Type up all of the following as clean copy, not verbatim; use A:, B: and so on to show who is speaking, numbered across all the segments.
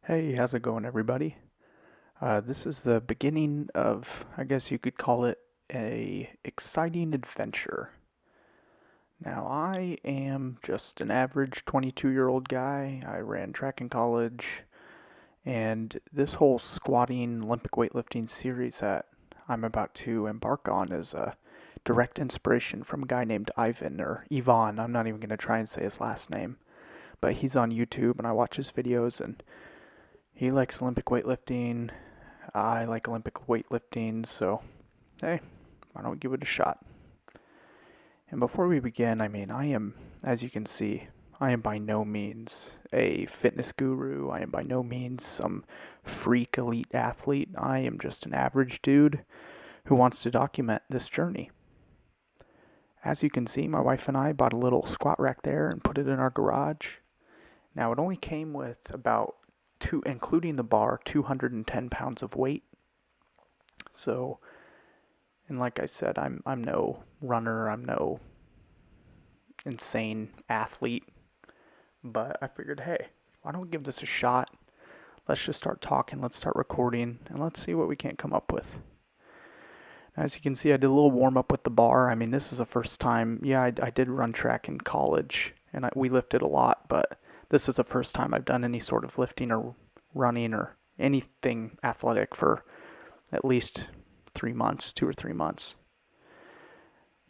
A: Hey, how's it going, everybody? This is the beginning of, I guess you could call it, a exciting adventure. Now, I am just an average 22-year-old guy. I ran track in college, and this whole squatting Olympic weightlifting series that I'm about to embark on is a direct inspiration from a guy named Ivan, or Ivan. I'm not even going to try and say his last name, but he's on YouTube, and I watch his videos, and he likes Olympic weightlifting. I like Olympic weightlifting, so hey, why don't we give it a shot? And before we begin, as you can see, I am by no means a fitness guru. I am by no means some freak elite athlete. I am just an average dude who wants to document this journey. As you can see, my wife and I bought a little squat rack there and put it in our garage. Now, it only came with about including the bar, 210 pounds of weight. So, and like I said, I'm no runner, I'm no insane athlete, but I figured, hey, why don't we give this a shot? Let's just start talking, let's start recording, and let's see what we can come up with. As you can see, I did a little warm up with the bar. This is the first time. Yeah, I did run track in college, and we lifted a lot, but this is the first time I've done any sort of lifting or running or anything athletic for at least 3 months, 2 or 3 months.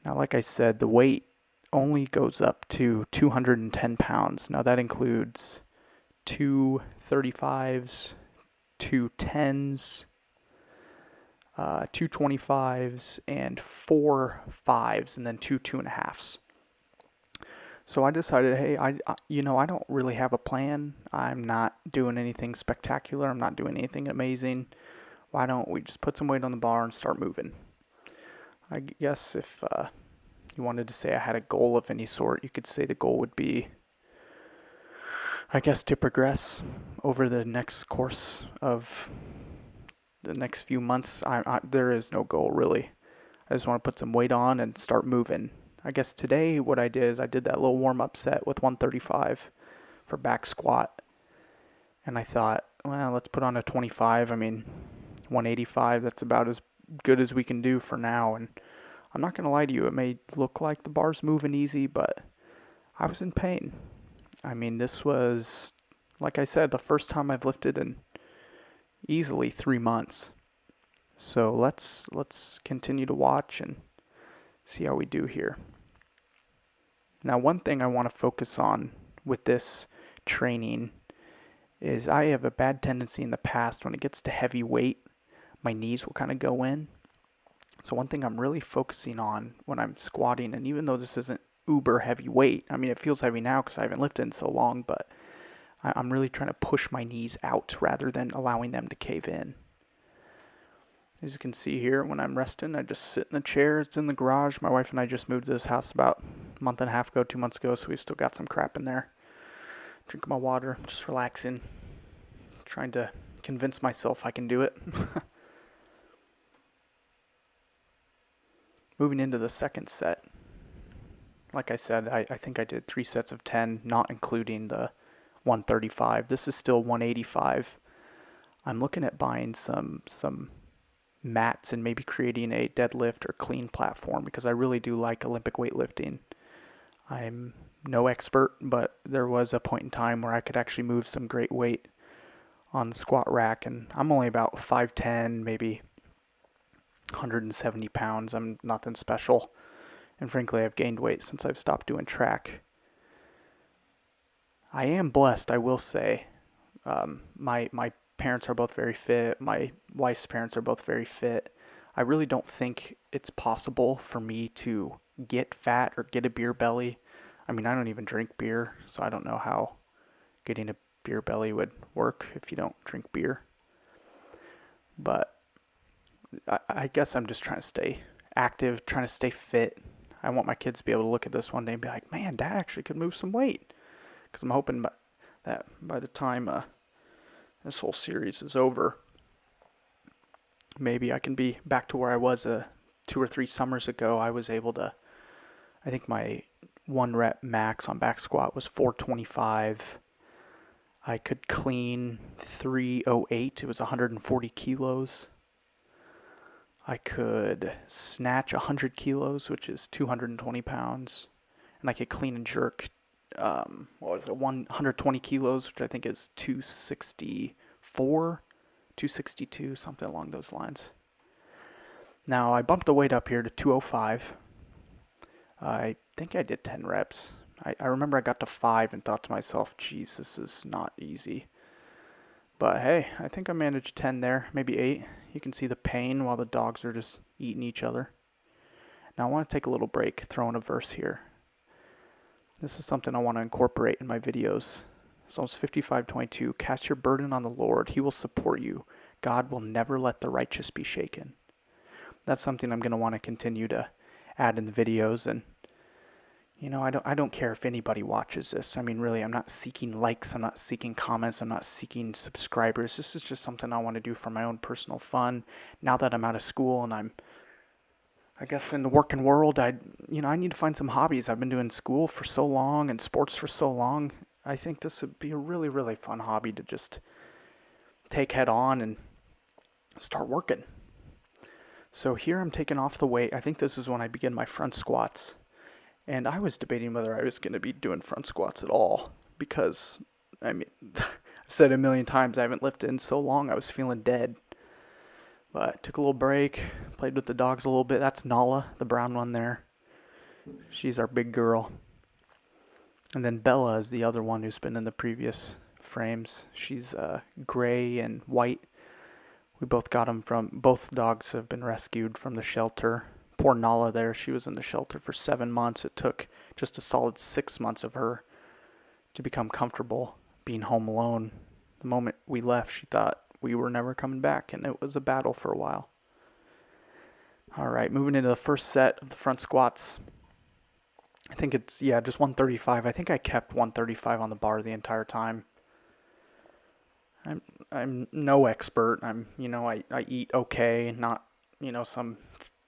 A: Now, like I said, the weight only goes up to 210 pounds. Now, that includes two 35s, two 10s, two 25s, and four 5s, and then two 2.5s. So I decided, hey, I don't really have a plan. I'm not doing anything spectacular. I'm not doing anything amazing. Why don't we just put some weight on the bar and start moving? I guess if you wanted to say I had a goal of any sort, you could say the goal would be, I guess, to progress over the next course of the next few months. There is no goal really. I just want to put some weight on and start moving. I guess today what I did is I did that little warm up set with 135 for back squat. And I thought, well, let's put on a 25. 185, that's about as good as we can do for now. And I'm not going to lie to you, it may look like the bar's moving easy, but I was in pain. This was, like I said, the first time I've lifted in easily 3 months. So let's continue to watch and see how we do here. Now, one thing I want to focus on with this training is I have a bad tendency in the past when it gets to heavy weight, my knees will kind of go in. So one thing I'm really focusing on when I'm squatting, and even though this isn't uber heavy weight, it feels heavy now because I haven't lifted in so long, but I'm really trying to push my knees out rather than allowing them to cave in. As you can see here, when I'm resting, I just sit in the chair. It's in the garage. My wife and I just moved to this house about a month and a half ago, 2 months ago, so we've still got some crap in there. Drinking my water, just relaxing, trying to convince myself I can do it. Moving into the second set. Like I said, I think I did 3 sets of 10, not including the 135. This is still 185. I'm looking at buying some mats and maybe creating a deadlift or clean platform because I really do like Olympic weightlifting. I'm no expert, but there was a point in time where I could actually move some great weight on the squat rack, and I'm only about 5'10", maybe 170 pounds. I'm nothing special, and frankly, I've gained weight since I've stopped doing track. I am blessed, I will say. My parents are both very fit. My wife's parents are both very fit. I really don't think it's possible for me to get fat or get a beer belly. I don't even drink beer, so I don't know how getting a beer belly would work if you don't drink beer. But I guess I'm just trying to stay active, trying to stay fit. I want my kids to be able to look at this one day and be like, man, Dad actually could move some weight. Because I'm hoping that by the time this whole series is over, maybe I can be back to where I was 2 or 3 summers ago. I was able to, I think my one rep max on back squat was 425. I could clean 308. It was 140 kilos. I could snatch 100 kilos, which is 220 pounds. And I could clean and jerk, 120 kilos, which I think is 264, 262, something along those lines. Now, I bumped the weight up here to 205. I think I did 10 reps. I remember I got to 5 and thought to myself, geez, this is not easy. But hey, I think I managed 10 there, maybe 8. You can see the pain while the dogs are just eating each other. Now I want to take a little break, throw in a verse here. This is something I want to incorporate in my videos. Psalms 55:22, cast your burden on the Lord, he will support you. God will never let the righteous be shaken. That's something I'm going to want to continue to add in the videos. And I don't care if anybody watches this. I mean, really, I'm not seeking likes, I'm not seeking comments, I'm not seeking subscribers. This is just something I want to do for my own personal fun. Now that I'm out of school and I guess in the working world, I need to find some hobbies. I've been doing school for so long and sports for so long. I think this would be a really, really fun hobby to just take head on and start working. So here I'm taking off the weight. I think this is when I begin my front squats. And I was debating whether I was going to be doing front squats at all because, I mean, I've said it a million times, I haven't lifted in so long, I was feeling dead. But took a little break, played with the dogs a little bit. That's Nala, the brown one there. She's our big girl. And then Bella is the other one who's been in the previous frames. She's gray and white. We both both dogs have been rescued from the shelter. Poor Nala there, she was in the shelter for 7 months. It took just a solid 6 months of her to become comfortable being home alone. The moment we left, she thought we were never coming back, and it was a battle for a while. All right, moving into the first set of the front squats. I think it's, just 135. I think I kept 135 on the bar the entire time. I'm no expert. I eat okay, not, some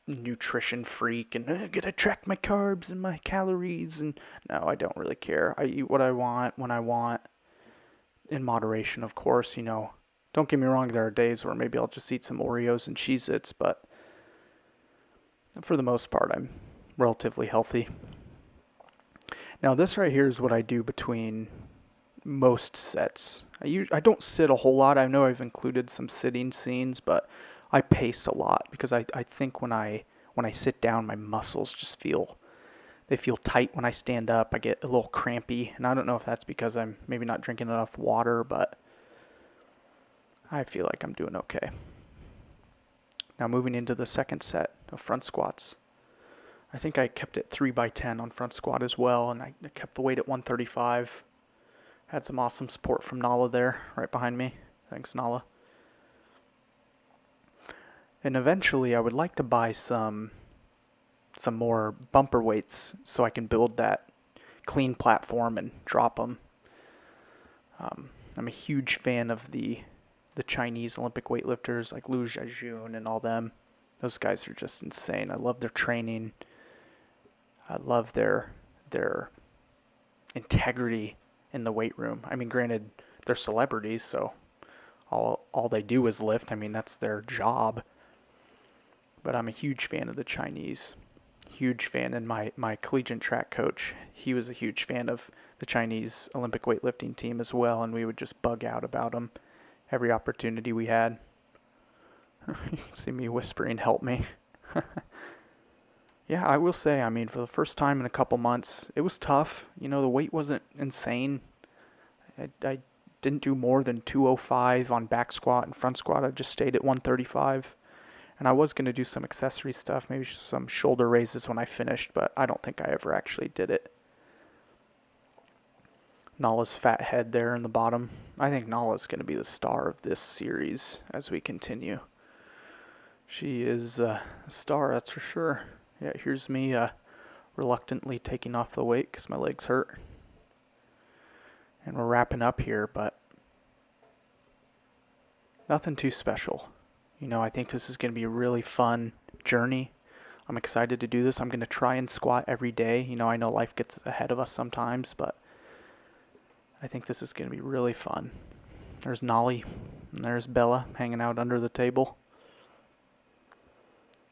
A: nutrition freak and I gotta track my carbs and my calories, and no, I don't really care. I eat what I want when I want, in moderation, of course. Don't get me wrong, there are days where maybe I'll just eat some Oreos and Cheez-Its, but for the most part I'm relatively healthy. Now this right here is what I do between most sets. I don't sit a whole lot. I know I've included some sitting scenes, but I pace a lot because I think when I sit down, my muscles just feel tight. When I stand up, I get a little crampy, and I don't know if that's because I'm maybe not drinking enough water, but I feel like I'm doing okay. Now moving into the second set of front squats. I think I kept it 3x10 on front squat as well, and I kept the weight at 135. Had some awesome support from Nala there, right behind me. Thanks, Nala. And eventually I would like to buy some more bumper weights so I can build that clean platform and drop them. I'm a huge fan of the Chinese Olympic weightlifters like Liu Jiajun and all them. Those guys are just insane. I love their training. I love their integrity in the weight room. I mean, granted, they're celebrities, so all they do is lift. I mean, that's their job. But I'm a huge fan of the Chinese. Huge fan. And my collegiate track coach, he was a huge fan of the Chinese Olympic weightlifting team as well, and we would just bug out about them every opportunity we had. You can see me whispering, help me. Yeah, I will say, I mean, for the first time in a couple months, it was tough. The weight wasn't insane. I didn't do more than 205 on back squat and front squat. I just stayed at 135. And I was going to do some accessory stuff, maybe some shoulder raises when I finished, but I don't think I ever actually did it. Nala's fat head there in the bottom. I think Nala's going to be the star of this series as we continue. She is a star, that's for sure. Yeah, here's me reluctantly taking off the weight because my legs hurt. And we're wrapping up here, but nothing too special. I think this is going to be a really fun journey. I'm excited to do this. I'm going to try and squat every day. I know life gets ahead of us sometimes, but I think this is going to be really fun. There's Nolly, and there's Bella hanging out under the table.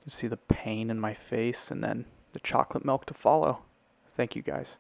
A: You see the pain in my face, and then the chocolate milk to follow. Thank you, guys.